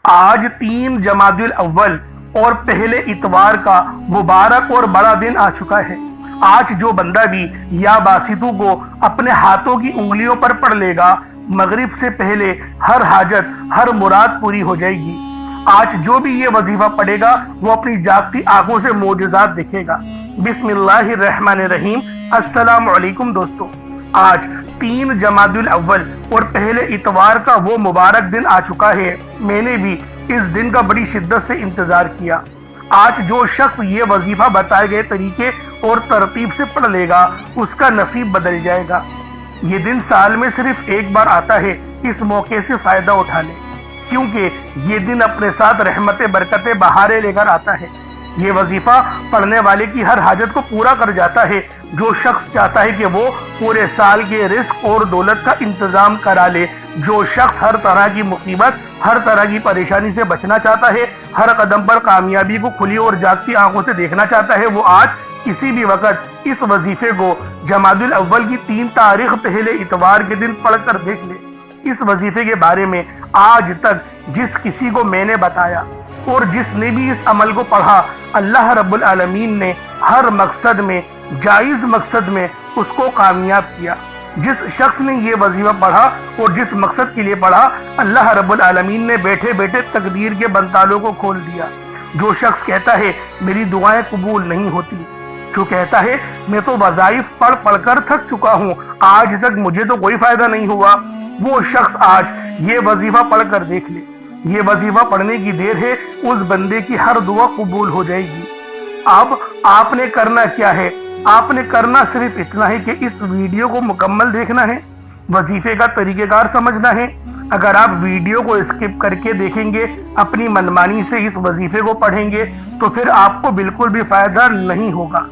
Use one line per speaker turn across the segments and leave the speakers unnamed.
آج 3 جمادی الاول اور پہلے اتوار کا مبارک اور بڑا دن آ چکا ہے۔ آج جو بندہ بھی یا باسطو کو اپنے ہاتھوں کی انگلیوں پر پڑھ لے گا، مغرب سے پہلے ہر حاجت ہر مراد پوری ہو جائے گی۔ آج جو بھی یہ وظیفہ پڑھے گا وہ اپنی جاگتی آنکھوں سے معجزات دیکھے گا۔ بسم اللہ الرحمن الرحیم۔ السلام علیکم دوستو، آج 3 جمادی الاول اور پہلے اتوار کا وہ مبارک دن آ چکا ہے۔ میں نے بھی اس دن کا بڑی شدت سے انتظار کیا۔ آج جو شخص یہ وظیفہ بتائے گئے طریقے اور ترتیب سے پڑھ لے گا، اس کا نصیب بدل جائے گا۔ یہ دن سال میں صرف ایک بار آتا ہے، اس موقع سے فائدہ اٹھا لیں، کیونکہ یہ دن اپنے ساتھ رحمت برکت بہاریں لے کر آتا ہے۔ یہ وظیفہ پڑھنے والے کی ہر حاجت کو پورا کر جاتا ہے۔ جو شخص چاہتا ہے کہ وہ پورے سال کے رزق اور دولت کا انتظام کرا لے، جو شخص ہر طرح کی مصیبت، ہر طرح کی پریشانی سے بچنا چاہتا ہے، ہر قدم پر کامیابی کو کھلی اور جاگتی آنکھوں سے دیکھنا چاہتا ہے، وہ آج کسی بھی وقت اس وظیفے کو جمادی الاول کی 3 تاریخ پہلے اتوار کے دن پڑھ کر دیکھ لے۔ اس وظیفے کے بارے میں آج تک جس کسی کو میں نے بتایا اور جس نے بھی اس عمل کو پڑھا، اللہ رب العالمین نے ہر مقصد میں، جائز مقصد میں اس کو کامیاب کیا۔ جس شخص نے یہ وظیفہ پڑھا اور جس مقصد کے لیے پڑھا، اللہ رب العالمین نے بیٹھے بیٹھے تقدیر کے بنتالوں کو کھول دیا۔ جو شخص کہتا ہے میری دعائیں قبول نہیں ہوتی، جو کہتا ہے میں تو وظائف پڑھ پڑھ کر تھک چکا ہوں، آج تک مجھے تو کوئی فائدہ نہیں ہوا، وہ شخص آج یہ وظیفہ پڑھ کر دیکھ لے۔ یہ وظیفہ پڑھنے کی دیر ہے، اس بندے کی ہر دعا قبول ہو جائے گی۔ اب آپ نے کرنا کیا ہے؟ آپ نے کرنا صرف اتنا ہے کہ اس ویڈیو کو مکمل دیکھنا ہے، وظیفے کا طریقہ کار سمجھنا ہے۔ اگر آپ ویڈیو کو اسکپ کر کے دیکھیں گے، اپنی منمانی سے اس وظیفے کو پڑھیں گے، تو پھر آپ کو بالکل بھی فائدہ نہیں ہوگا۔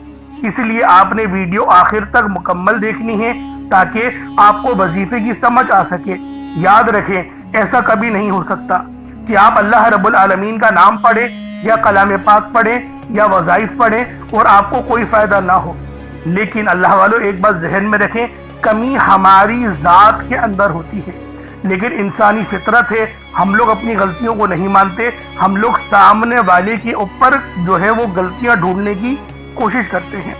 اس لیے آپ نے ویڈیو آخر تک مکمل دیکھنی ہے تاکہ آپ کو وظیفے کی سمجھ آ سکے۔ یاد رکھیں، ایسا کبھی نہیں ہو سکتا کہ آپ اللہ رب العالمین کا نام پڑھیں یا کلام پاک پڑھیں یا وظائف پڑھیں اور آپ کو کوئی فائدہ نہ ہو۔ لیکن اللہ والو، ایک بات ذہن میں رکھیں، کمی ہماری ذات کے اندر ہوتی ہے، لیکن انسانی فطرت ہے، ہم لوگ اپنی غلطیوں کو نہیں مانتے، ہم لوگ سامنے والے کے اوپر جو ہے وہ غلطیاں ڈھونڈنے کی کوشش کرتے ہیں۔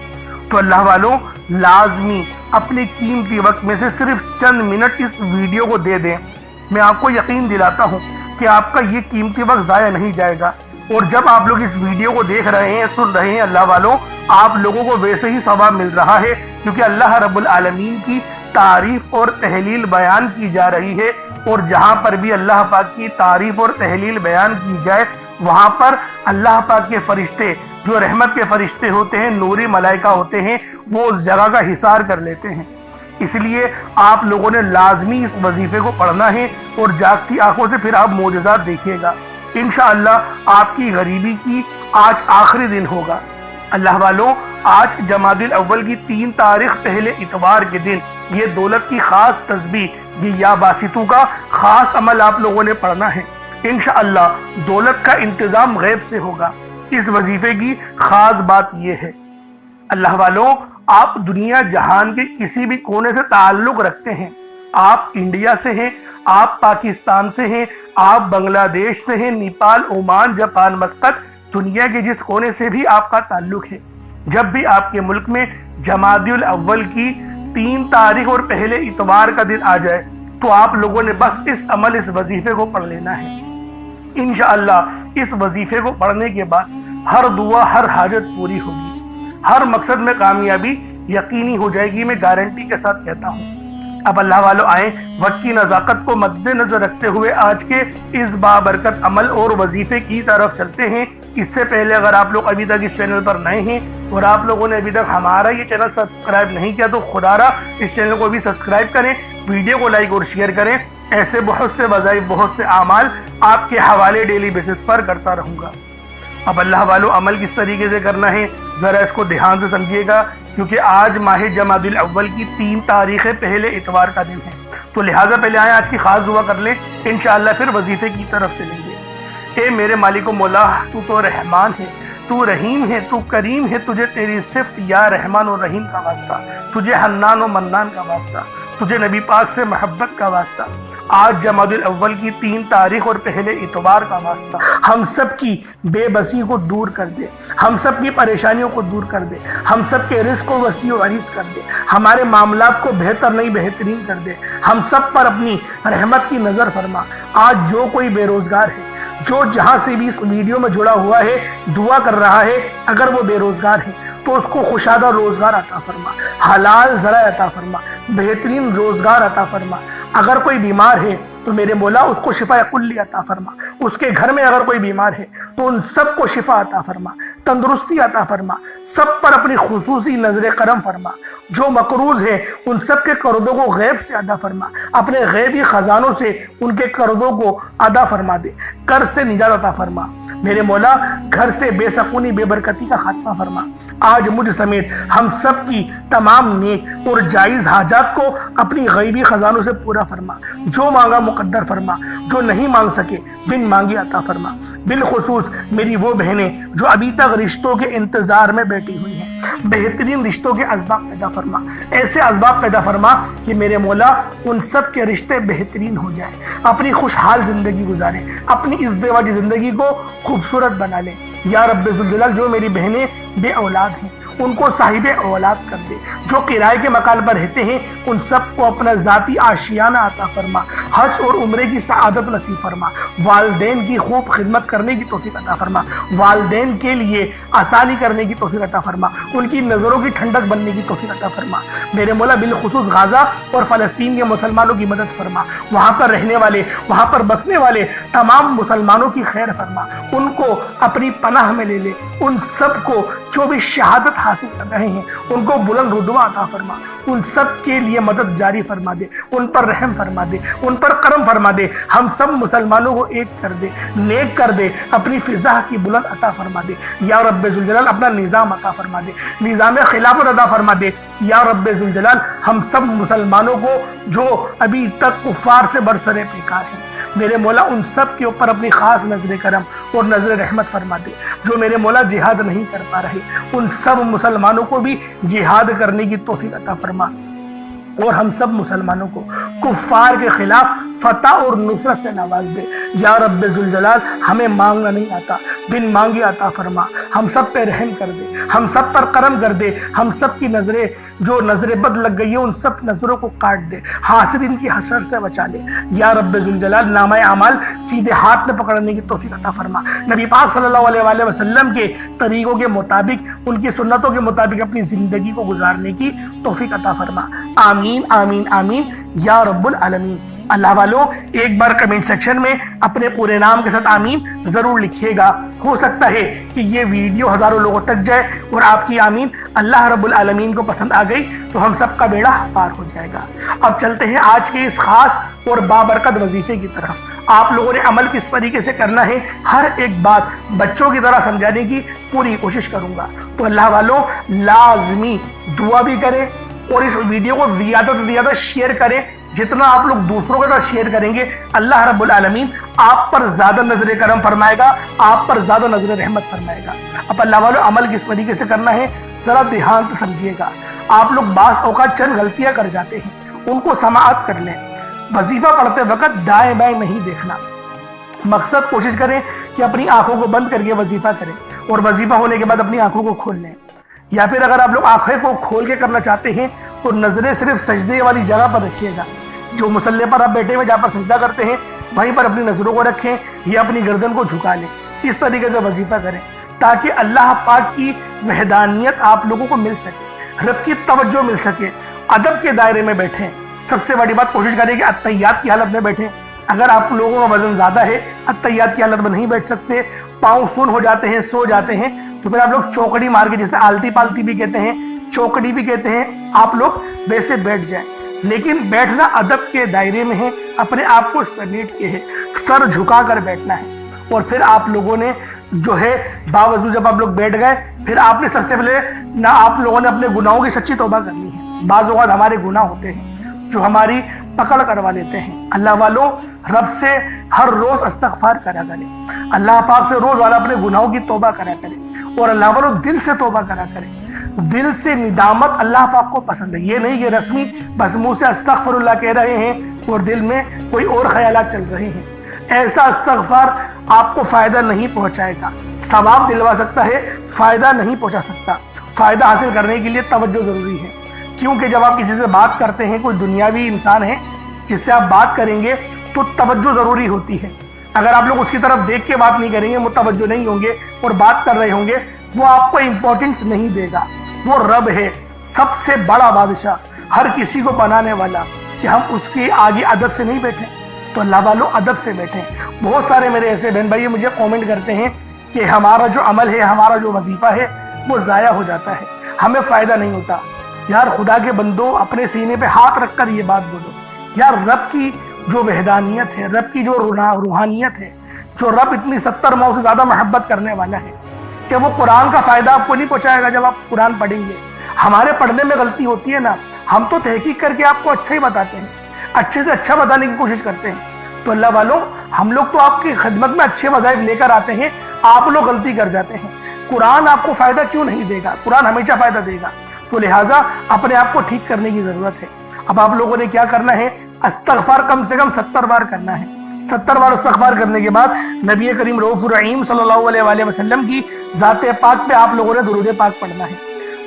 تو اللہ والوں، لازمی اپنے قیمتی وقت میں سے صرف چند منٹ اس ویڈیو کو دے دیں۔ میں آپ کو یقین دلاتا ہوں کہ آپ کا یہ قیمتی وقت ضائع نہیں جائے گا، اور جب آپ لوگ اس ویڈیو کو دیکھ رہے ہیں، سن رہے ہیں، اللہ والوں، آپ لوگوں کو ویسے ہی ثواب مل رہا ہے، کیونکہ اللہ رب العالمین کی تعریف اور تحلیل بیان کی جا رہی ہے، اور جہاں پر بھی اللہ پاک کی تعریف اور تحلیل بیان کی جائے، وہاں پر اللہ پاک کے فرشتے، جو رحمت کے فرشتے ہوتے ہیں، نوری ملائکہ ہوتے ہیں، وہ اس جگہ کا حصار کر لیتے ہیں۔ اس لیے آپ لوگوں نے لازمی اس وظیفے کو پڑھنا ہے، اور جاگتی آنکھوں سے پھر آپ معجزات دیکھیے گا۔ انشاءاللہ آپ کی غریبی کی آج آخری دن ہوگا۔ اللہ والوں، آج جمادی الاول کی 3 تاریخ پہلے اتوار کے دن یہ دولت کی خاص تسبیح، یہ یا باسطو کا خاص عمل آپ لوگوں نے پڑھنا ہے۔ انشاءاللہ دولت کا انتظام غیب سے ہوگا۔ اس وظیفے کی خاص بات یہ ہے، اللہ والوں، آپ دنیا جہان کے کسی بھی کونے سے تعلق رکھتے ہیں، آپ انڈیا سے ہیں، آپ پاکستان سے ہیں، آپ بنگلہ دیش سے ہیں، نیپال، عمان، جاپان، مسقط، دنیا کے جس کونے سے بھی آپ کا تعلق ہے، جب بھی آپ کے ملک میں جمادی الاول کی 3 تاریخ اور پہلے اتوار کا دن آ جائے، تو آپ لوگوں نے بس اس عمل، اس وظیفے کو پڑھ لینا ہے۔ انشاءاللہ اس وظیفے کو پڑھنے کے بعد ہر دعا، ہر حاجت پوری ہوگی، ہر مقصد میں کامیابی یقینی ہو جائے گی، میں گارنٹی کے ساتھ کہتا ہوں۔ اب اللہ والوں، آئیں وقت کی نزاکت کو مد نظر رکھتے ہوئے آج کے اس بابرکت عمل اور وظیفے کی طرف چلتے ہیں۔ اس سے پہلے اگر آپ لوگ ابھی تک اس چینل پر نئے ہیں اور آپ لوگوں نے ابھی تک ہمارا یہ چینل سبسکرائب نہیں کیا، تو خدا را اس چینل کو بھی سبسکرائب کریں، ویڈیو کو لائک اور شیئر کریں۔ ایسے بہت سے وظائف، بہت سے اعمال آپ کے حوالے ڈیلی بیسس پر کرتا رہوں گا۔ اب اللہ والوں، عمل کس طریقے سے کرنا ہے ذرا اس کو دھیان سے سمجھیے گا، کیونکہ آج ماہ جمادی الاول کی 3 تاریخ پہلے اتوار کا دن ہے، تو لہٰذا پہلے آئیں آج کی خاص دعا کر لیں، انشاءاللہ پھر وظیفے کی طرف چلیں گے۔ اے میرے مالک و مولا، تو تو رحمان ہے، تو رحیم ہے، تو کریم ہے، تجھے تیری صفت یا رحمان و رحیم کا واسطہ، تجھے حنان و منان کا واسطہ، تجھے نبی پاک سے محبت کا واسطہ۔ آج جمادی الاول کی 3 تاریخ اور پہلے اتوار کا واسطہ ہم سب کی بے بسی کو دور کر دے، ہم سب کی پریشانیوں کو دور کر دے، ہم سب کے رزق کو وسیع و عریض کر دے، ہمارے معاملات کو بہتر نہیں بہترین کر دے، ہم سب پر اپنی رحمت کی نظر فرما۔ آج جو کوئی بے روزگار ہے، جو جہاں سے بھی اس ویڈیو میں جڑا ہوا ہے دعا کر رہا ہے، اگر وہ بے روزگار ہے تو اس کو خوشادہ روزگار عطا فرما، حلال ذرائع عطا فرما، بہترین روزگار عطا فرما۔ اگر کوئی بیمار ہے تو میرے مولا اس کو شفا کلی عطا فرما، اس کے گھر میں اگر کوئی بیمار ہے تو ان سب کو شفا عطا فرما، تندرستی عطا فرما، سب پر اپنی خصوصی نظر کرم فرما۔ جو مقروض ہے ان سب کے قرضوں کو غیب سے ادا فرما، اپنے غیبی خزانوں سے ان کے قرضوں کو ادا فرما دے، قرض سے نجات عطا فرما۔ میرے مولا گھر سے بے سکونی بے برکتی کا خاتمہ فرما۔ آج مجھ سمیت ہم سب کی تمام نیک اور جائز حاجات کو اپنی غیبی خزانوں سے پورا فرما، جو مانگا مقدر فرما، جو نہیں مانگ سکے بن مانگے عطا فرما۔ بالخصوص میری وہ بہنیں جو ابھی تک رشتوں کے انتظار میں بیٹھی ہوئی ہیں، بہترین رشتوں کے اسباب پیدا فرما، ایسے اسباب پیدا فرما کہ میرے مولا ان سب کے رشتے بہترین ہو جائیں، اپنی خوشحال زندگی گزاریں، اپنی اس ازدواجی زندگی کو خوبصورت بنا لیں۔ یا رب ذوالجلال جو میری بہنیں بے اولاد ہیں ان کو صاحب اولاد کر دے، جو کرائے کے مکان پر رہتے ہیں ان سب کو اپنا ذاتی آشیانہ عطا فرما، حج اور عمرے کی سعادت نصیب فرما، والدین کی خوب خدمت کرنے کی توفیق عطا فرما، والدین کے لیے آسانی کرنے کی توفیق عطا فرما، ان کی نظروں کی ٹھنڈک بننے کی توفیق عطا فرما۔ میرے مولا بالخصوص غزہ اور فلسطین کے مسلمانوں کی مدد فرما، وہاں پر رہنے والے، وہاں پر بسنے والے تمام مسلمانوں کی خیر فرما، ان کو اپنی پناہ میں لے لے، ان سب کو جو بھی شہادت حاصل کر رہے ہیں ان کو بلند رتبہ عطا فرما، ان سب کے لیے مدد جاری فرما دے، ان پر رحم فرما دے، ان پر کرم فرما دے، ہم سب مسلمانوں کو ایک کر دے، نیک کر دے، اپنی فضا کی بلند عطا فرما دے۔ یا رب ذوالجلال اپنا نظام عطا فرما دے، نظام خلافت عطا فرما دے۔ یا رب ذوالجلال ہم سب مسلمانوں کو جو ابھی تک کفار سے برسر پیکار ہیں میرے مولا ان سب کے اوپر اپنی خاص نظر کرم اور نظر رحمت فرما دے۔ جو میرے مولا جہاد نہیں کر پا رہے ان سب مسلمانوں کو بھی جہاد کرنے کی توفیق عطا فرما، اور ہم سب مسلمانوں کو کفار کے خلاف فتح اور نصرت سے نواز دے۔ یا رب ذوالجلال ہمیں مانگنا نہیں آتا، بن مانگے عطا فرما، ہم سب پہ رحم کر دے، ہم سب پر کرم کر دے، ہم سب کی نظریں جو نظر بد لگ گئی ہے ان سب نظروں کو کاٹ دے، حاسد ان کی حسرت سے بچا لے۔ یا رب ذوالجلال نامہ اعمال سیدھے ہاتھ میں پکڑنے کی توفیق عطا فرما، نبی پاک صلی اللہ علیہ وآلہ وسلم کے طریقوں کے مطابق، ان کی سنتوں کے مطابق اپنی زندگی کو گزارنے کی توفیق عطا فرما۔ آمین آمین آمین یا رب العالمین۔ اللہ والوں ایک بار کمنٹ سیکشن میں اپنے پورے نام کے ساتھ آمین ضرور لکھیے گا، ہو سکتا ہے کہ یہ ویڈیو ہزاروں لوگوں تک جائے اور آپ کی آمین اللہ رب العالمین کو پسند آ گئی تو ہم سب کا بیڑا پار ہو جائے گا۔ اب چلتے ہیں آج کے اس خاص اور بابرکت وظیفے کی طرف۔ آپ لوگوں نے عمل کس طریقے سے کرنا ہے ہر ایک بات بچوں کی طرح سمجھانے کی پوری کوشش کروں گا، تو اللہ والوں لازمی دعا بھی کریں اور اس ویڈیو کو زیادہ سے زیادہ شیئر کریں۔ جتنا آپ لوگ دوسروں کے ساتھ شیئر کریں گے اللہ رب العالمین آپ پر زیادہ نظر کرم فرمائے گا، آپ پر زیادہ نظر رحمت فرمائے گا۔ اب اللہ والوں عمل کس طریقے سے کرنا ہے ذرا دھیان سے سمجھیے گا۔ آپ لوگ بعض اوقات چند غلطیاں کر جاتے ہیں، ان کو سماعت کر لیں۔ وظیفہ پڑھتے وقت دائیں بائیں نہیں دیکھنا، مقصد کوشش کریں کہ اپنی آنکھوں کو بند کر کے وظیفہ کریں اور وظیفہ ہونے کے بعد اپنی آنکھوں کو کھول لیں، یا پھر اگر آپ لوگ آنکھیں کو کھول کے کرنا چاہتے ہیں تو نظریں صرف سجدے والی جگہ پر رکھیے گا، جو مصلی پر آپ بیٹھے ہوئے جہاں پر سجدہ کرتے ہیں وہیں پر اپنی نظروں کو رکھیں یا اپنی گردن کو جھکا لیں۔ اس طریقے سے وظیفہ کریں تاکہ اللہ پاک کی وحدانیت آپ لوگوں کو مل سکے، رب کی توجہ مل سکے، ادب کے دائرے میں بیٹھیں۔ سب سے بڑی بات کوشش کریں کہ اتحیات کی حالت میں بیٹھیں۔ اگر آپ لوگوں کا وزن زیادہ ہے اتحیات کی حالت میں نہیں بیٹھ سکتے، پاؤں سن ہو جاتے ہیں، سو جاتے ہیں، تو پھر آپ لوگ چوکڑی مار کے، جسے آلتی پالتی بھی کہتے ہیں، چوکڑی بھی کہتے ہیں، آپ لوگ ویسے بیٹھ جائیں۔ لیکن بیٹھنا ادب کے دائرے میں ہے، اپنے آپ کو سمیٹ کے ہے، سر جھکا کر بیٹھنا ہے۔ اور پھر آپ لوگوں نے جو ہے باوضو جب آپ لوگ بیٹھ گئے پھر آپ نے سب سے پہلے نہ آپ لوگوں نے اپنے گناہوں کی سچی توبہ کرنی ہے۔ بعض اوقات ہمارے گناہ ہوتے ہیں جو ہماری پکڑ کروا لیتے ہیں۔ اللہ والوں رب سے ہر روز استغفار کرا کریں، اللہ پاک سے روز والا اپنے گناہوں کی توبہ کرا کریں، اور اللہ والوں دل سے توبہ کرا کریں۔ دل سے ندامت اللہ پاک کو پسند ہے، یہ نہیں کہ رسمی بس منہ سے استغفر اللہ کہہ رہے ہیں اور دل میں کوئی اور خیالات چل رہے ہیں۔ ایسا استغفار آپ کو فائدہ نہیں پہنچائے گا، ثواب دلوا سکتا ہے، فائدہ نہیں پہنچا سکتا۔ فائدہ حاصل کرنے کے لیے توجہ ضروری ہے، کیونکہ جب آپ کسی سے بات کرتے ہیں، کوئی دنیاوی انسان ہے جس سے آپ بات کریں گے تو توجہ ضروری ہوتی ہے۔ اگر آپ لوگ اس کی طرف دیکھ کے بات نہیں کریں گے، متوجہ نہیں ہوں گے اور بات کر رہے ہوں گے، وہ آپ کو امپورٹنس نہیں دے گا۔ وہ رب ہے، سب سے بڑا بادشاہ، ہر کسی کو بنانے والا، کہ ہم اس کے آگے ادب سے نہیں بیٹھیں۔ تو اللہ والوں ادب سے بیٹھیں۔ بہت سارے میرے ایسے بہن بھائی مجھے کومنٹ کرتے ہیں کہ ہمارا جو عمل ہے، ہمارا جو وظیفہ ہے وہ ضائع ہو جاتا ہے، ہمیں فائدہ نہیں ہوتا۔ یار خدا کے بندو، اپنے سینے پہ ہاتھ رکھ کر یہ بات بولو، یار رب کی جو وحدانیت ہے، رب کی جو روحانیت ہے، جو رب اتنی 70 ماؤں سے زیادہ محبت کرنے والا ہے، کہ وہ قرآن کا فائدہ آپ کو نہیں پہنچائے گا جب آپ قرآن پڑھیں گے۔ ہمارے پڑھنے میں غلطی ہوتی ہے نا، ہم تو تحقیق کر کے آپ کو اچھا ہی بتاتے ہیں، اچھے سے اچھا بتانے کی کوشش کرتے ہیں۔ تو اللہ والوں، ہم لوگ تو آپ کی خدمت میں اچھے وظائف لے کر آتے ہیں، آپ لوگ غلطی کر جاتے ہیں۔ قرآن آپ کو فائدہ کیوں نہیں دے گا؟ قرآن ہمیشہ فائدہ دے گا۔ تو لہٰذا اپنے آپ کو ٹھیک کرنے کی ضرورت ہے۔ اب آپ لوگوں نے کیا کرنا ہے؟ استغفار کم سے کم 70 بار کرنا ہے۔ 70 بار استغفار کرنے کے بعد نبی کریم رؤوف الرحیم صلی اللہ علیہ وآلہ وسلم کی ذات پاک پہ آپ لوگوں نے درود پاک پڑھنا ہے۔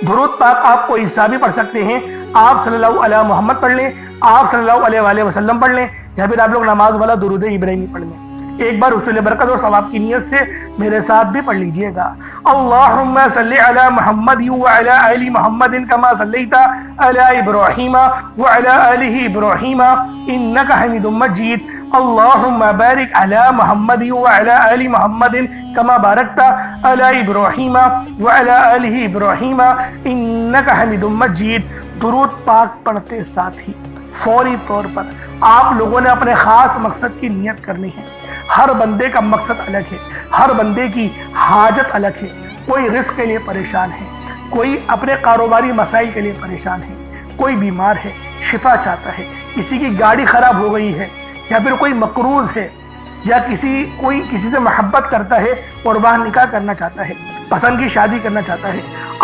درود پاک آپ کو عیسیٰ بھی پڑھ سکتے ہیں، آپ صلی اللہ علیہ محمد پڑھ لیں، آپ صلی اللہ علیہ وآلہ وسلم پڑھ لیں، یا پھر آپ لوگ نماز والا درود ابراہیمی پڑھ لیں۔ ایک بار حصول برکت اور ثواب کی نیت سے میرے ساتھ بھی پڑھ لیجئے گا۔ اللہم صلی علی محمد وعلی آل محمد کما صلیت علی ابراہیم وعلی آل ابراہیم انک حمید مجید۔ اللہم بارک علی محمد وعلی آل محمد کما بارکت علی ابراہیم وعلی آل ابراہیم انک حمید مجید۔ درود پاک پڑھتے ساتھ ہی فوری طور پر آپ لوگوں نے اپنے خاص مقصد کی نیت کرنی ہے۔ ہر بندے کا مقصد الگ ہے، ہر بندے کی حاجت الگ ہے۔ کوئی رزق کے لیے پریشان ہے، کوئی اپنے کاروباری مسائل کے لیے پریشان ہے، کوئی بیمار ہے، شفا چاہتا ہے، کسی کی گاڑی خراب ہو گئی ہے، یا پھر کوئی مقروض ہے، یا کوئی کسی سے محبت کرتا ہے اور وہ نکاح کرنا چاہتا ہے، پسند کی شادی کرنا چاہتا ہے۔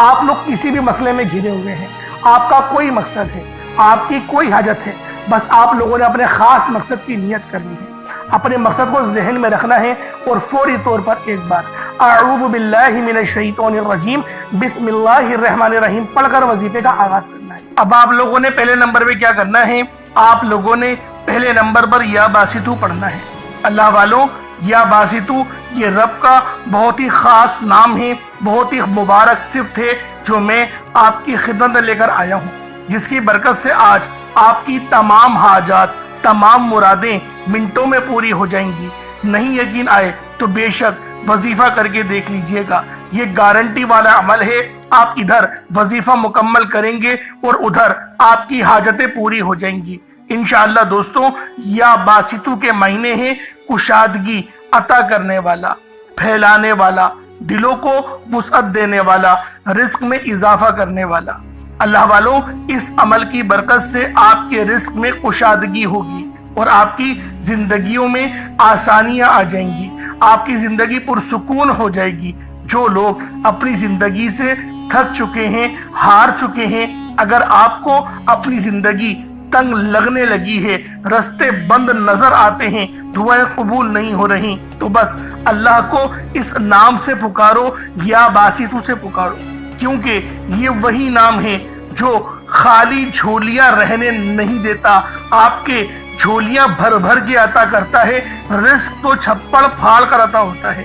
آپ لوگ کسی بھی مسئلے میں گھرے ہوئے ہیں، آپ کا کوئی مقصد ہے، آپ کی کوئی حاجت ہے، بس آپ لوگوں نے اپنے خاص مقصد کی نیت کرنی ہے، اپنے مقصد کو ذہن میں رکھنا ہے، اور فوری طور پر ایک بار اعوذ باللہ من الشیطان الرجیم بسم اللہ الرحمن الرحیم پڑھ کر وظیفے کا آغاز کرنا ہے۔ اب آپ لوگوں نے پہلے نمبر پہ کیا کرنا ہے؟ آپ لوگوں نے پہلے نمبر پر یا باسطو پڑھنا ہے۔ اللہ والوں، یا باسطو یہ رب کا بہت ہی خاص نام ہے، بہت ہی مبارک صفت ہے، جو میں آپ کی خدمت میں لے کر آیا ہوں، جس کی برکت سے آج آپ کی تمام حاجات، تمام مرادیں منٹوں میں پوری ہو جائیں گی۔ نہیں یقین آئے تو بے شک وظیفہ کر کے دیکھ لیجئے گا، یہ گارنٹی والا عمل ہے۔ آپ ادھر وظیفہ مکمل کریں گے اور ادھر آپ کی حاجتیں پوری ہو جائیں گی انشاءاللہ۔ دوستوں، یا باسطو کے مہینے ہیں کشادگی عطا کرنے والا، پھیلانے والا، دلوں کو وسعت دینے والا، رزق میں اضافہ کرنے والا۔ اللہ والوں، اس عمل کی برکت سے آپ کے رزق میں کشادگی ہوگی اور آپ کی زندگیوں میں آسانیاں آ جائیں گی، آپ کی زندگی پرسکون ہو جائے گی۔ جو لوگ اپنی زندگی سے تھک چکے ہیں، ہار چکے ہیں، اگر آپ کو اپنی زندگی تنگ لگنے لگی ہے، رستے بند نظر آتے ہیں، دعائیں قبول نہیں ہو رہی، تو بس اللہ کو اس نام سے پکارو، یا باسطو سے پکارو، کیونکہ یہ وہی نام ہے جو خالی جھولیاں رہنے نہیں دیتا، آپ کے جھولیاں بھر بھر کے عطا کرتا ہے، رزق تو چھپڑ پھاڑ کر عطا ہوتا ہے۔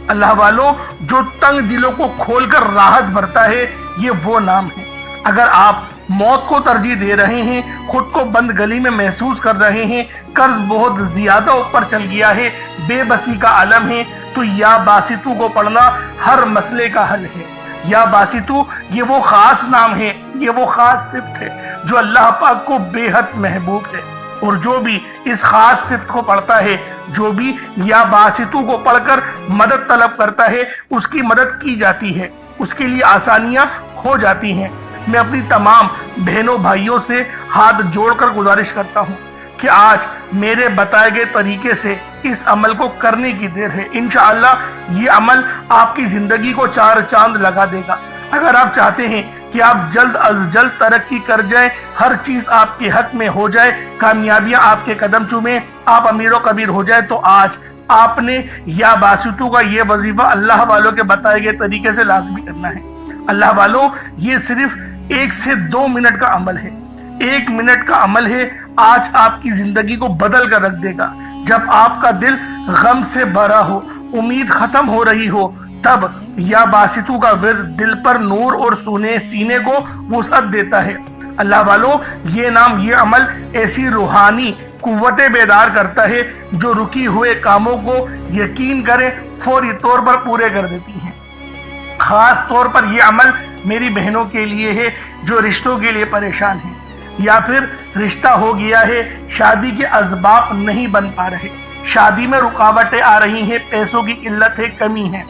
اللہ والوں، جو تنگ دلوں کو کھول کر راحت بھرتا ہے، یہ وہ نام ہے۔ اگر آپ موت کو ترجیح دے رہے ہیں، خود کو بند گلی میں محسوس کر رہے ہیں، قرض بہت زیادہ اوپر چل گیا ہے، بے بسی کا عالم ہے، تو یا باسطو کو پڑھنا ہر مسئلے کا حل ہے۔ یا باسطو یہ وہ خاص نام ہے، یہ وہ خاص صفت ہے جو اللہ پاک کو بے حد محبوب ہے، اور جو بھی اس خاص صفت کو پڑھتا ہے، جو بھی یا باسطو کو پڑھ کر مدد طلب کرتا ہے، اس کی مدد کی جاتی ہے، اس کے لیے آسانیاں ہو جاتی ہیں۔ میں اپنی تمام بہنوں بھائیوں سے ہاتھ جوڑ کر گزارش کرتا ہوں کہ آج میرے بتائے گئے طریقے سے اس عمل کو کرنے کی دیر ہے۔ انشاءاللہ یہ عمل آپ کی زندگی کو چار چاند لگا دے گا۔ اگر آپ چاہتے ہیں کہ آپ جلد از جلد ترقی کر جائیں، ہر چیز آپ کے حق میں ہو جائے، کامیابیاں آپ کے قدم چومیں، آپ امیر و کبیر ہو جائے، تو آج آپ نے یا باسطو کا یہ وظیفہ اللہ والوں کے بتائے گئے طریقے سے لازمی کرنا ہے۔ اللہ والوں، یہ صرف 1 سے 2 منٹ کا عمل ہے، 1 منٹ کا عمل ہے، آج آپ کی زندگی کو بدل کر رکھ دے گا۔ جب آپ کا دل غم سے بھرا ہو، امید ختم ہو رہی ہو، تب یا باسطو کا ورد دل پر نور اور سینے کو وسعت دیتا ہے۔ اللہ والوں، یہ نام، یہ عمل ایسی روحانی قوتیں بیدار کرتا ہے جو رکی ہوئے کاموں کو یقین کرے فوری طور پر پورے کر دیتی ہیں۔ خاص طور پر یہ عمل میری بہنوں کے لیے ہے جو رشتوں کے لیے پریشان ہیں، یا پھر رشتہ ہو گیا ہے، شادی کے اسباب نہیں بن پا رہے، شادی میں رکاوٹیں آ رہی ہیں، پیسوں کی قلت ہے، کمی ہے،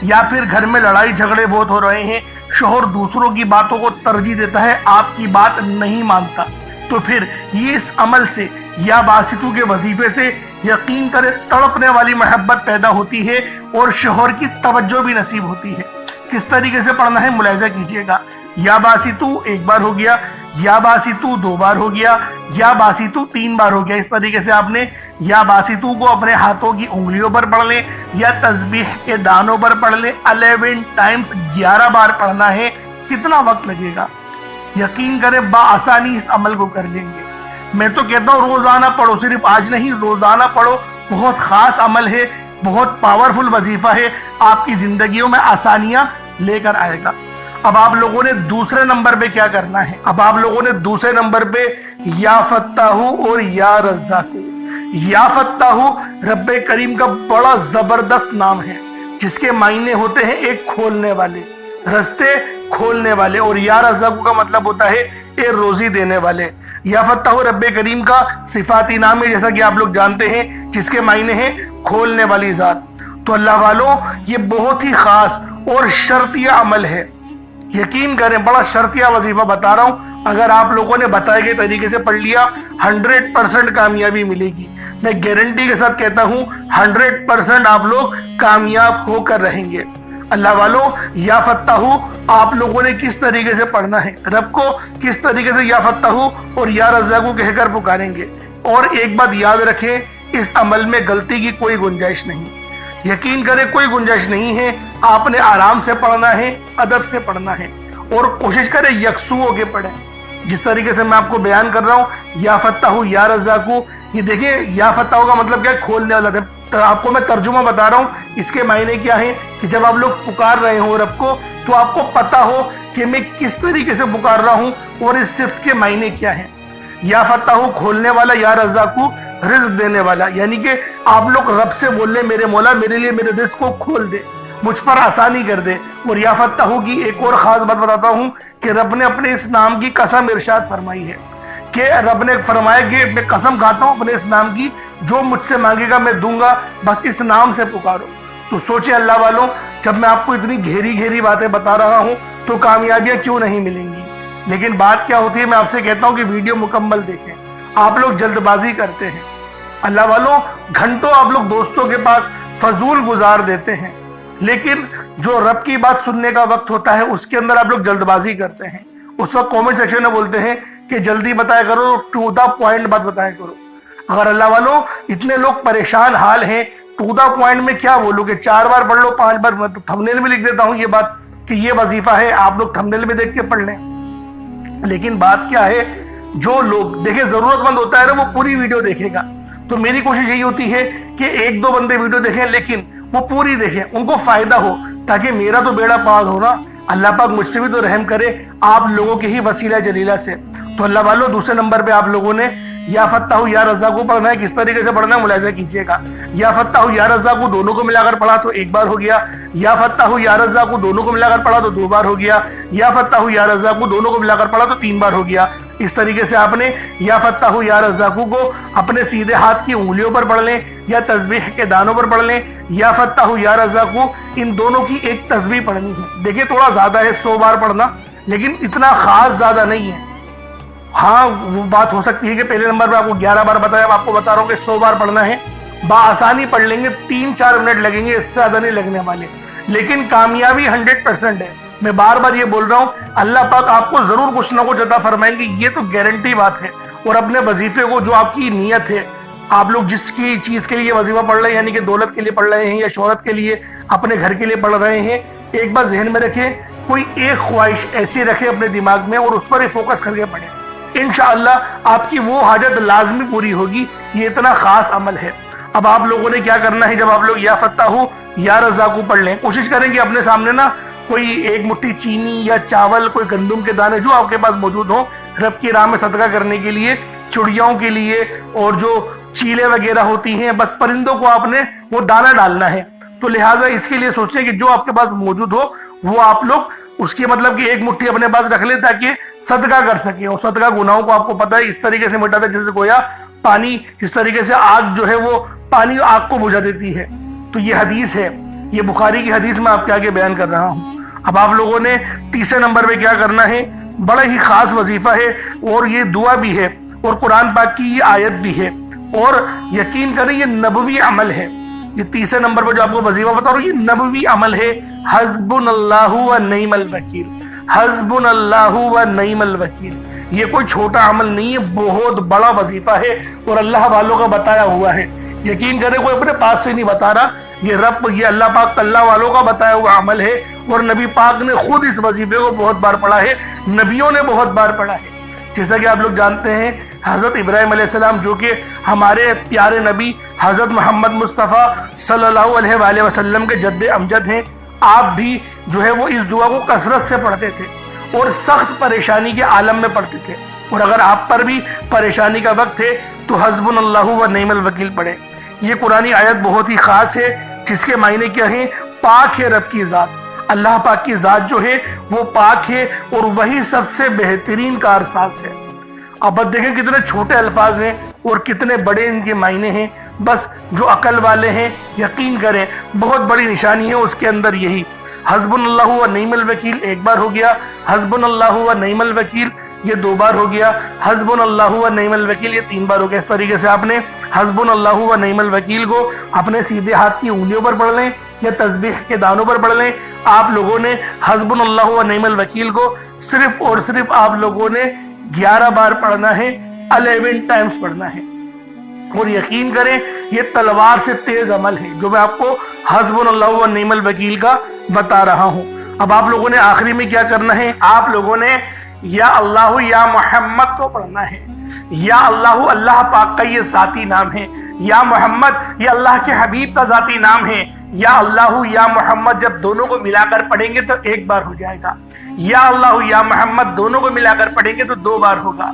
یا پھر گھر میں لڑائی جھگڑے بہت ہو رہے ہیں، شوہر دوسروں کی باتوں کو ترجیح دیتا ہے، آپ کی بات نہیں مانتا، تو پھر یہ اس عمل سے یا باسطو کے وظیفے سے یقین کرے تڑپنے والی محبت پیدا ہوتی ہے اور شوہر کی توجہ بھی نصیب ہوتی ہے۔ کس طریقے سے پڑھنا ہے ملاحظہ کیجئے گا۔ یا باسطو 1 بار ہو گیا، یا باسطو 2 بار ہو گیا، یا باسطو 3 بار ہو گیا۔ اس طریقے سے آپ نے یا باسطو کو اپنے ہاتھوں کی انگلیوں پر پڑھ لیں یا تسبیح کے دانوں پر پڑھ لیں، 11 ٹائمز 11 بار پڑھنا ہے۔ کتنا وقت لگے گا؟ یقین کریں بآسانی اس عمل کو کر لیں گے۔ میں تو کہتا ہوں روزانہ پڑھو، صرف آج نہیں، روزانہ پڑھو، بہت خاص عمل ہے، بہت پاورفل وظیفہ ہے، آپ کی زندگیوں میں آسانیاں لے کر آئے گا۔ اب آپ لوگوں نے دوسرے نمبر پہ کیا کرنا ہے؟ اب آپ لوگوں نے دوسرے نمبر پہ یا فتاح اور یا رزاق۔ یا فتاح رب کریم کا بڑا زبردست نام ہے جس کے معنی ہوتے ہیں ایک کھولنے والے، رستے کھولنے والے، اور یا رزاق کا مطلب ہوتا ہے ایک روزی دینے والے۔ یا فتاح رب کریم کا صفاتی نام ہے، جیسا کہ آپ لوگ جانتے ہیں، جس کے معنی ہیں کھولنے والی ذات۔ تو اللہ والوں، یہ بہت ہی خاص اور شرطیہ عمل ہے، یقین کریں بڑا شرطیہ وظیفہ بتا رہا ہوں، اگر آپ لوگوں نے بتائے گئے طریقے سے پڑھ لیا 100% کامیابی ملے گی۔ میں گارنٹی کے ساتھ کہتا ہوں 100% آپ لوگ کامیاب ہو کر رہیں گے۔ اللہ والوں، یا فتاح آپ لوگوں نے کس طریقے سے پڑھنا ہے، رب کو کس طریقے سے یا فتاح اور یا رزاق کہہ کر پکاریں گے۔ اور ایک بات یاد رکھیں، اس عمل میں غلطی کی کوئی گنجائش نہیں، یقین کریں کوئی گنجائش نہیں ہے۔ آپ نے آرام سے پڑھنا ہے، ادب سے پڑھنا ہے، اور کوشش کریں یکسو ہو کے پڑھیں، جس طریقے سے میں آپ کو بیان کر رہا ہوں۔ یا فتاح یا رزاق، یہ دیکھیں یا فتاح کا مطلب کیا ہے؟ کھولنے والا۔ آپ کو میں ترجمہ بتا رہا ہوں، اس کے معنی کیا ہے کہ جب آپ لوگ پکار رہے ہو رب کو، تو آپ کو پتا ہو کہ میں کس طریقے سے پکار رہا ہوں اور اس صفت کے معنی کیا ہیں۔ یا فتاح کھولنے والا، یا رزاق رزق دینے والا، یعنی کہ آپ لوگ رب سے بول لیں میرے مولا میرے لیے میرے رزق کو کھول دے، مجھ پر آسانی کر دے۔ اور یا فتاح کی ایک اور خاص بات بتاتا ہوں کہ رب نے اپنے اس نام کی قسم ارشاد فرمائی ہے، کہ رب نے فرمایا کہ میں قسم کھاتا ہوں اپنے اس نام کی، جو مجھ سے مانگے گا میں دوں گا، بس اس نام سے پکارو۔ تو سوچیں اللہ والوں، جب میں آپ کو اتنی گہری باتیں بتا رہا ہوں تو کامیابیاں کیوں نہیں ملیں گی؟ لیکن بات کیا ہوتی ہے، میں آپ سے کہتا ہوں کہ ویڈیو مکمل دیکھیں، آپ لوگ جلد بازی کرتے ہیں۔ اللہ والوں، گھنٹوں آپ لوگ دوستوں کے پاس فضول گزار دیتے ہیں، لیکن جو رب کی بات سننے کا وقت ہوتا ہے اس کے اندر آپ لوگ جلد بازی کرتے ہیں۔ اس وقت کامنٹ سیکشن میں بولتے ہیں کہ جلدی بتایا کرو، ٹو دا پوائنٹ بات بتایا کرو۔ اگر اللہ والوں اتنے لوگ پریشان حال ہیں، ٹو دا پوائنٹ میں کیا بولو کہ 4 بار پڑھ لو، 5 بار، میں تو تھمبنیل میں لکھ دیتا ہوں یہ بات کہ یہ وظیفہ ہے، آپ لوگ تھمبنیل میں دیکھ کے پڑھ لیں۔ لیکن بات کیا ہے، جو لوگ دیکھیں ضرورت مند ہوتا ہے وہ پوری ویڈیو دیکھے گا۔ تو میری کوشش یہی ہوتی ہے کہ 1-2 بندے ویڈیو دیکھیں، لیکن وہ پوری دیکھیں، ان کو فائدہ ہو، تاکہ میرا تو بیڑا پار ہو نا، اللہ پاک مجھ سے بھی تو رحم کرے آپ لوگوں کے ہی وسیلہ جلیلہ سے۔ تو اللہ والوں، دوسرے نمبر پہ آپ لوگوں نے یا فتاح یا رزاق پڑھنا ہے۔ کس طریقے سے پڑھنا ہے ملاحظہ کیجئے گا۔ یا فتاح یا رزاق دونوں کو ملا کر پڑھا تو 1 بار ہو گیا، یا فتاح یا رزاق دونوں کو ملا کر پڑھا تو 2 بار ہو گیا، یا فتاح یا رزاق دونوں کو ملا کر پڑھا تو 3 بار ہو گیا۔ اس طریقے سے آپ نے یا فتاح یا رزاق کو اپنے سیدھے ہاتھ کی انگلیوں پر پڑھ لیں یا تسبیح کے دانوں پر پڑھ لیں۔ یا فتاح یا رزاق ان دونوں کی ایک تسبیح پڑھنی ہے۔ دیکھیں تھوڑا زیادہ ہے 100 بار پڑھنا، لیکن اتنا خاص زیادہ نہیں ہے۔ ہاں وہ بات ہو سکتی ہے کہ پہلے نمبر پہ آپ کو 11 بار بتایا، اب آپ کو بتا رہا ہوں کہ 100 بار پڑھنا ہے، بآسانی پڑھ لیں گے، 3-4 منٹ لگیں گے، اس سے زیادہ نہیں لگنے والے، لیکن کامیابی 100% ہے۔ میں بار بار یہ بول رہا ہوں، اللہ پاک آپ کو ضرور کچھ نہ کچھ عطا فرمائیں گے، یہ تو گارنٹی بات ہے۔ اور اپنے وظیفے کو، جو آپ کی نیت ہے، آپ لوگ جس کی چیز کے لیے وظیفہ پڑھ رہے ہیں، یعنی کہ دولت کے لیے پڑھ رہے ہیں یا شہرت کے لیے، اپنے گھر کے لیے پڑھ رہے ہیں، ایک بات ذہن میں رکھیں، کوئی ایک خواہش ایسی رکھے اپنے دماغ میں اور اس پر ہی فوکس کر کے پڑھیں، انشاءاللہ آپ کی وہ حاجت لازمی پوری ہوگی۔ یہ اتنا خاص عمل ہے۔ اب آپ لوگوں نے کیا کرنا ہے، جب آپ لوگ یا فتاح یا رزاق پڑھ لیں، کوشش کریں کہ اپنے سامنے نا کوئی ایک مٹھی چینی یا چاول، کوئی گندم کے دانے جو آپ کے پاس موجود ہوں، رب کی راہ میں صدقہ کرنے کے لیے، چڑیاؤں کے لیے، اور جو چیلے وغیرہ ہوتی ہیں، بس پرندوں کو آپ نے وہ دانہ ڈالنا ہے۔ تو لہٰذا اس کے لیے سوچیں کہ جو آپ کے پاس موجود ہو وہ آپ لوگ اس کی مطلب کہ ایک مٹھی اپنے پاس رکھ لیں تاکہ صدقہ کر سکیں۔ اور صدقہ گناہوں کو آپ کو پتہ ہے اس طریقے سے مٹاتا ہے جیسے گویا پانی، جس طریقے سے آگ جو ہے وہ پانی آگ کو بجھا دیتی ہے۔ تو یہ حدیث ہے، یہ بخاری کی حدیث میں آپ کے آگے بیان کر رہا ہوں۔ اب آپ لوگوں نے تیسرے نمبر پہ کیا کرنا ہے، بڑا ہی خاص وظیفہ ہے، اور یہ دعا بھی ہے اور قرآن پاک کی یہ آیت بھی ہے، اور یقین کریں یہ نبوی عمل ہے۔ یہ تیسرے نمبر پہ جو آپ کو وظیفہ بتا رہا ہوں، یہ نبوی عمل ہے۔ حسبنا اللہ و نعم الوکیل، حسبنا اللہ و نعم الوکیل۔ یہ کوئی چھوٹا عمل نہیں ہے، بہت بڑا وظیفہ ہے اور اللہ والوں کا بتایا ہوا ہے۔ یقین کریں کوئی اپنے پاس سے نہیں بتا رہا، یہ اللہ پاک اللہ والوں کا بتایا ہوا عمل ہے، اور نبی پاک نے خود اس وظیفے کو بہت بار پڑھا ہے، نبیوں نے بہت بار پڑھا ہے۔ جیسا کہ آپ لوگ جانتے ہیں، حضرت ابراہیم علیہ السلام جو کہ ہمارے پیارے نبی حضرت محمد مصطفیٰ صلی اللہ علیہ وآلہ وسلم کے جد امجد ہیں، آپ بھی جو ہے وہ اس دعا کو کثرت سے پڑھتے تھے اور سخت پریشانی کے عالم میں پڑھتے تھے۔ اور اگر آپ پر بھی پریشانی کا وقت ہے تو حسبنا اللہ و نعم الوکیل پڑھیں۔ یہ قرآنی آیت بہت ہی خاص ہے، جس کے معنی کیا ہیں، پاک ہے رب کی ذات، اللہ پاک کی ذات جو ہے وہ پاک ہے اور وہی سب سے بہترین کارساز ہے۔ اب دیکھیں کتنے چھوٹے الفاظ ہیں اور کتنے بڑے ان کے معنی ہیں، بس جو عقل والے ہیں یقین کریں بہت بڑی نشانی ہے اس کے اندر یہی۔ حسبنا اللہ و نعم الوکیل ایک بار ہو گیا، حسبنا اللہ و نعم الوکیل یہ 2 بار ہو گیا، حسبنا اللہ و نعم الوکیل یہ 3 بار ہو گیا۔ اس طریقے سے آپ نے حسبنا اللہ و نعم الوکیل کو اپنے سیدھے ہاتھ کی انگلیوں پر پڑھ لیں یا تسبیح کے دانوں پر پڑھ لیں۔ آپ لوگوں نے حسبنا اللہ و نعم الوکیل کو صرف اور صرف آپ لوگوں نے 11 بار پڑھنا ہے، 11 ٹائمز پڑھنا ہے۔ اور یقین کریں یہ تلوار سے تیز عمل ہے جو میں آپ کو حسبنا اللہ و نعم الوکیل کا بتا رہا ہوں۔ اب آپ لوگوں نے آخری میں کیا کرنا ہے، آپ لوگوں نے یا اللہ یا محمد کو پڑھنا ہے۔ یا اللہ اللہ پاک کا یہ ذاتی نام ہے، یا محمد یہ اللہ کے حبیب کا ذاتی نام ہے۔ یا اللہ یا محمد جب دونوں کو ملا کر پڑھیں گے تو 1 بار ہو جائے گا، یا اللہ یا محمد دونوں کو ملا کر پڑھیں گے تو 2 بار ہوگا،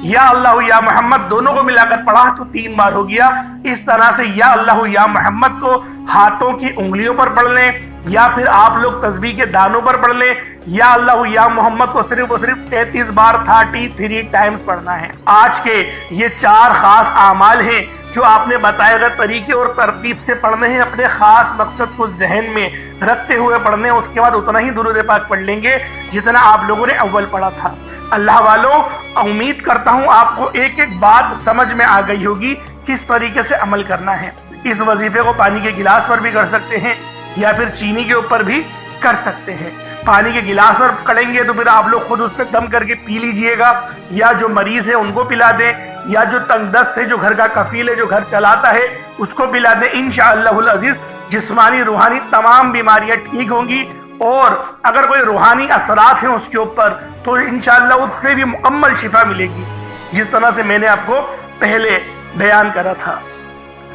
یا اللہ یا محمد دونوں کو ملا کر پڑھا تو 3 بار ہو گیا۔ اس طرح سے یا اللہ یا محمد کو ہاتھوں کی انگلیوں پر پڑھ لیں یا پھر آپ لوگ تسبیح کے دانوں پر پڑھ لیں۔ یا اللہ یا محمد کو صرف اور صرف 33 بار 33 ٹائمز پڑھنا ہے۔ آج کے یہ 4 خاص اعمال ہیں جو آپ نے بتائے گئے طریقے اور ترتیب سے پڑھنے ہیں، اپنے خاص مقصد کو ذہن میں رکھتے ہوئے پڑھنے ہیں۔ اس کے بعد اتنا ہی درود پاک پڑھ لیں گے جتنا آپ لوگوں نے اول پڑھا تھا۔ اللہ والوں امید کرتا ہوں آپ کو ایک ایک بات سمجھ میں آ گئی ہوگی کس طریقے سے عمل کرنا ہے۔ اس وظیفے کو پانی کے گلاس پر بھی کر سکتے ہیں یا پھر چینی کے اوپر بھی کر سکتے ہیں۔ پانی کے گلاس پر کریں گے تو پھر آپ لوگ خود اس پہ دم کر کے پی لیجئے گا، یا جو مریض ہے ان کو پلا دیں، یا جو تنگ دست ہے، جو گھر کا کفیل ہے، جو گھر چلاتا ہے اس کو پلا دیں۔ انشاءاللہ العزیز جسمانی روحانی تمام بیماریاں ٹھیک ہوں گی، اور اگر کوئی روحانی اثرات ہیں اس کے اوپر تو انشاءاللہ اس سے بھی مکمل شفا ملے گی، جس طرح سے میں نے آپ کو پہلے بیان کرا تھا۔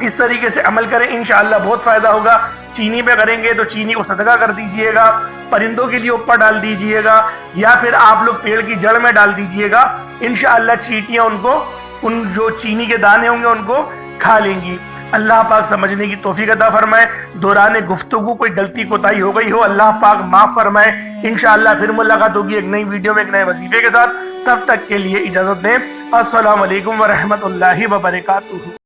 اس طریقے سے عمل کریں، انشاءاللہ بہت فائدہ ہوگا۔ چینی پہ کریں گے تو چینی کو صدقہ کر دیجئے گا، پرندوں کے لیے اوپر ڈال دیجئے گا، یا پھر آپ لوگ پیڑ کی جڑ میں ڈال دیجئے گا۔ انشاءاللہ چیٹیاں ان جو چینی کے دانے ہوں گے ان کو کھا لیں گی۔ اللہ پاک سمجھنے کی توفیق عطا فرمائے۔ دوران گفتگو کوئی غلطی کوتاہی ہو گئی ہو اللہ پاک معاف فرمائے۔ انشاءاللہ پھر ملاقات ہوگی ایک نئی ویڈیو میں ایک نئے وظیفے کے ساتھ، تب تک کے لیے اجازت دیں۔ السلام علیکم ورحمۃ اللہ وبرکاتہ۔